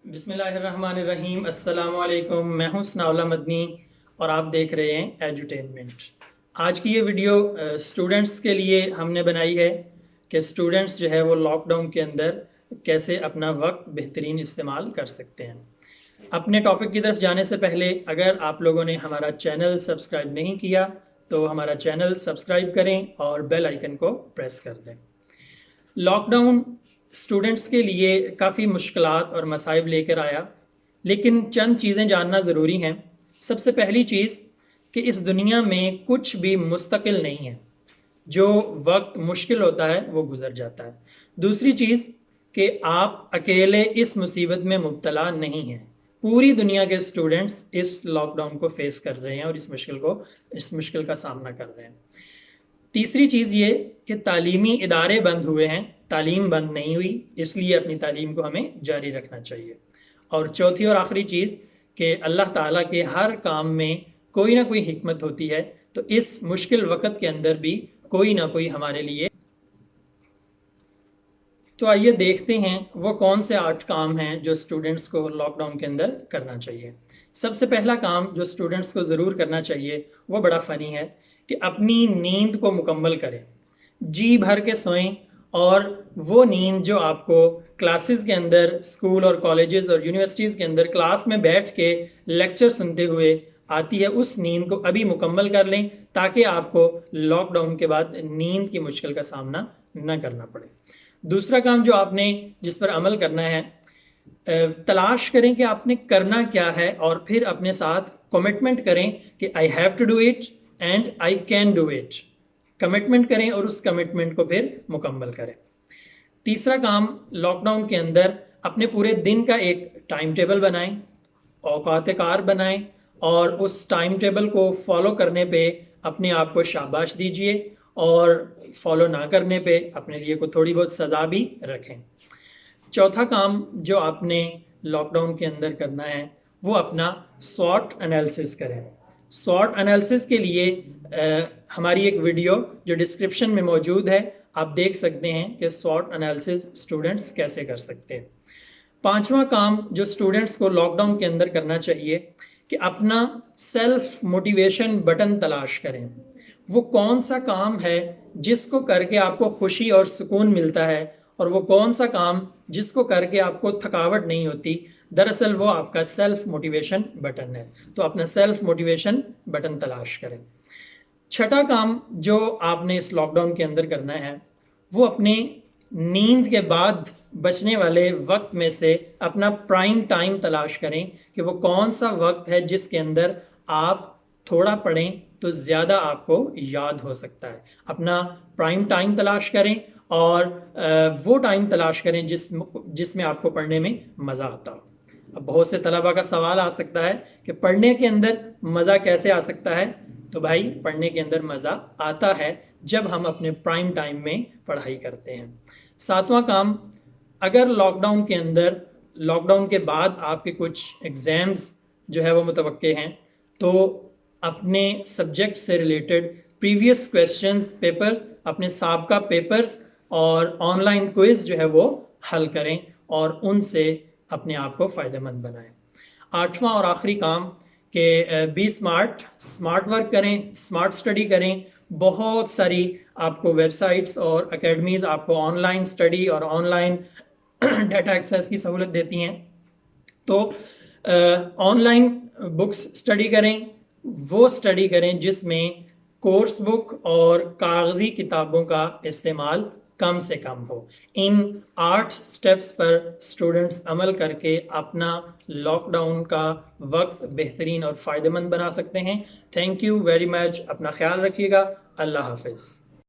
بسم اللہ الرحمن الرحیم۔ السلام علیکم، میں ہوں ثناءاللہ مدنی اور آپ دیکھ رہے ہیں ایجوٹینمنٹ۔ آج کی یہ ویڈیو اسٹوڈنٹس کے لیے ہم نے بنائی ہے کہ اسٹوڈنٹس جو ہے وہ لاک ڈاؤن کے اندر کیسے اپنا وقت بہترین استعمال کر سکتے ہیں۔ اپنے ٹاپک کی طرف جانے سے پہلے اگر آپ لوگوں نے ہمارا چینل سبسکرائب نہیں کیا تو ہمارا چینل سبسکرائب کریں اور بیل آئیکن کو پریس کر دیں۔ لاک ڈاؤن اسٹوڈنٹس کے لیے کافی مشکلات اور مصائب لے کر آیا، لیکن چند چیزیں جاننا ضروری ہیں۔ سب سے پہلی چیز کہ اس دنیا میں کچھ بھی مستقل نہیں ہے، جو وقت مشکل ہوتا ہے وہ گزر جاتا ہے۔ دوسری چیز کہ آپ اکیلے اس مصیبت میں مبتلا نہیں ہیں، پوری دنیا کے اسٹوڈنٹس اس لاک ڈاؤن کو فیس کر رہے ہیں اور اس مشکل کا سامنا کر رہے ہیں۔ تیسری چیز یہ کہ تعلیمی ادارے بند ہوئے ہیں، تعلیم بند نہیں ہوئی، اس لیے اپنی تعلیم کو ہمیں جاری رکھنا چاہیے۔ اور چوتھی اور آخری چیز کہ اللہ تعالیٰ کے ہر کام میں کوئی نہ کوئی حکمت ہوتی ہے، تو اس مشکل وقت کے اندر بھی کوئی نہ کوئی ہمارے لیے۔ تو آئیے دیکھتے ہیں وہ کون سے 8 کام ہیں جو اسٹوڈنٹس کو لاک ڈاؤن کے اندر کرنا چاہیے۔ سب سے پہلا کام جو اسٹوڈنٹس کو ضرور کرنا چاہیے وہ بڑا فنی ہے کہ اپنی نیند کو مکمل کریں، جی بھر کے سوئیں، اور وہ نیند جو آپ کو کلاسز کے اندر، اسکول اور کالجز اور یونیورسٹیز کے اندر کلاس میں بیٹھ کے لیکچر سنتے ہوئے آتی ہے، اس نیند کو ابھی مکمل کر لیں تاکہ آپ کو لاک ڈاؤن کے بعد نیند کی مشکل کا سامنا نہ کرنا پڑے۔ دوسرا کام جو آپ نے جس پر عمل کرنا ہے، تلاش کریں کہ آپ نے کرنا کیا ہے اور پھر اپنے ساتھ کمٹمنٹ کریں کہ I have to do it and I can do it. Commitment کریں اور اس کمٹمنٹ کو پھر مکمل کریں۔ تیسرا کام، لاک ڈاؤن کے اندر اپنے پورے دن کا ایک ٹائم ٹیبل بنائیں، اوقات کار بنائیں، اور اس ٹائم ٹیبل کو فالو کرنے پہ اپنے آپ کو شاباش دیجیے، اور فالو نہ کرنے پہ اپنے لیے کو تھوڑی بہت سزا بھی رکھیں۔ چوتھا کام جو آپ نے لاک ڈاؤن کے اندر کرنا ہے وہ اپنا SWOT انالیسس کریں۔ SWOT انالیسس کے لیے ہماری ایک ویڈیو جو ڈسکرپشن میں موجود ہے، آپ دیکھ سکتے ہیں کہ SWOT انالیسس اسٹوڈنٹس کیسے کر سکتے ہیں۔ پانچواں کام جو اسٹوڈنٹس کو لاک ڈاؤن کے اندر کرنا چاہیے کہ اپنا سیلف موٹیویشن بٹن تلاش کریں۔ وہ کون سا کام ہے جس کو کر کے آپ کو خوشی اور سکون ملتا ہے، اور وہ کون سا کام جس کو کر کے آپ کو تھکاوٹ نہیں ہوتی، دراصل وہ آپ کا سیلف موٹیویشن بٹن ہے۔ تو اپنا سیلف موٹیویشن بٹن تلاش کریں۔ چھٹا کام جو آپ نے اس لاک ڈاؤن کے اندر کرنا ہے وہ اپنے نیند کے بعد بچنے والے وقت میں سے اپنا پرائم ٹائم تلاش کریں کہ وہ کون سا وقت ہے جس کے اندر آپ تھوڑا پڑھیں تو زیادہ آپ کو یاد ہو سکتا ہے۔ اپنا پرائم ٹائم تلاش کریں اور وہ ٹائم تلاش کریں جس میں آپ کو پڑھنے میں مزہ آتا ہو۔ اب بہت سے طلباء کا سوال آ سکتا ہے کہ پڑھنے کے اندر مزہ کیسے آ سکتا ہے؟ تو بھائی، پڑھنے کے اندر مزہ آتا ہے جب ہم اپنے پرائم ٹائم میں پڑھائی کرتے ہیں۔ ساتواں کام، اگر لاک ڈاؤن کے بعد آپ کے کچھ ایگزامز جو ہے وہ متوقع ہیں، تو اپنے سبجیکٹ سے ریلیٹڈ پریویس کویسچنز پیپر، اپنے سابقہ پیپرز اور آن لائن کوئز جو ہے وہ حل کریں اور ان سے اپنے آپ کو فائدہ مند بنائیں۔ آٹھواں اور آخری کام کہ بی اسمارٹ ورک کریں، اسمارٹ اسٹڈی کریں۔ بہت ساری آپ کو ویب سائٹس اور اکیڈمیز آپ کو آن لائن اسٹڈی اور آن لائن ڈیٹا ایکسیس کی سہولت دیتی ہیں، تو آن لائن بکس اسٹڈی کریں، وہ اسٹڈی کریں جس میں کورس بک اور کاغذی کتابوں کا استعمال کم سے کم ہو۔ ان 8 سٹیپس پر اسٹوڈنٹس عمل کر کے اپنا لاک ڈاؤن کا وقت بہترین اور فائدہ مند بنا سکتے ہیں۔ تھینک یو ویری مچ، اپنا خیال رکھیے گا، اللہ حافظ۔